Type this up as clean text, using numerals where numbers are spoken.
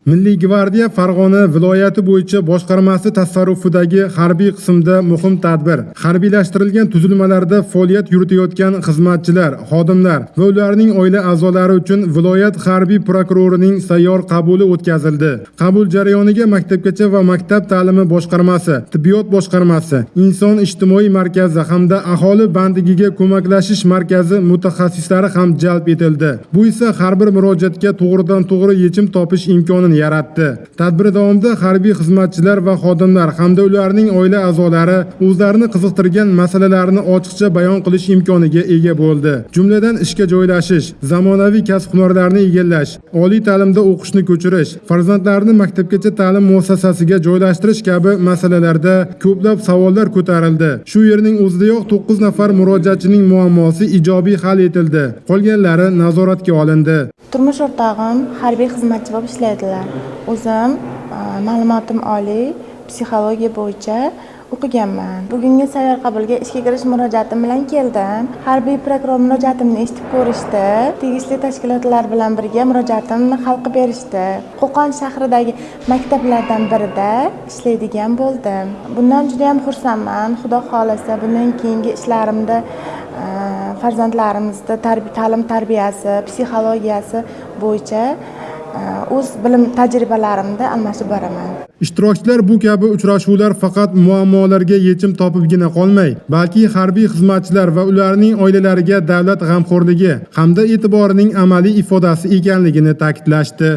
Milliy gvardiya Farg'ona viloyati bo'yicha boshqarmasi tasarrufidagi harbiy qismda muhim tadbir. Harbiylashtirilgan tuzilmalarda faoliyat yuritayotgan xizmatchilar, xodimlar va ularning oila a'zolari uchun viloyat harbiy prokurorining sayyor qabuli o'tkazildi. Qabul jarayoniga maktabgacha va maktab ta'limi boshqarmasi, tibbiyot boshqarmasi, inson ijtimoiy markazi hamda aholi bandigiga ko'maklashish markazi mutaxassislari ham jalb etildi. Bu esa har bir murojaatga to'g'ridan-to'g'ri yechim topish imkonini yaratdi. Tadbir davomida harbiy xizmatchilar va xodimlar hamda ularning oila a'zolari o'zlarini qiziqtirgan masalalarni ochiqcha bayon qilish imkoniga ega bo'ldi. Jumladan ishga joylashish, zamonaviy kasb-hunarlarni egallash, oliy ta'limda o'qishni ko'chirish, farzandlarni maktabgacha ta'lim muassasasiga joylashtirish kabi masalalarda ko'plab savollar ko'tarildi. Shu yerning o'zidayoq 9 nafar murojaatchining muammosi ijobiy hal etildi. Qolganlari nazoratga olindi. Turmush o'rtog'im harbiy xizmatchi bo'lib ishlaydilar. O'zim ma'lumotim oliy, psixologiya bo'yicha o'qiganman. Bugungi sayyor qabulga ishga kirish murojaatim bilan keldim. Harbiy prokuror murojaatimni eshitib ko'rishdi. Tegishli tashkilotlar bilan birga murojaatimni hal qilib berishdi. Qo'qon shahridagi maktablardan birida ishlaydigan bo'ldim. Bundan juda ham xursandman. Xudo xolasa bundan keyingi ishlarimda farzandlarimizda ta'lim tarbiyasi, psixologiyasi bo'yicha o'z bilim tajribalarimda almashib boraman. Ishtirokchilar bu kabi uchrashuvlar faqat muammolarga yechim topibgina qolmay, balki harbiy xizmatchilar va ularning oilalariga davlat g'amxo'rligi hamda e'tiborining amaliy ifodasi ekanligini ta'kidlashdi.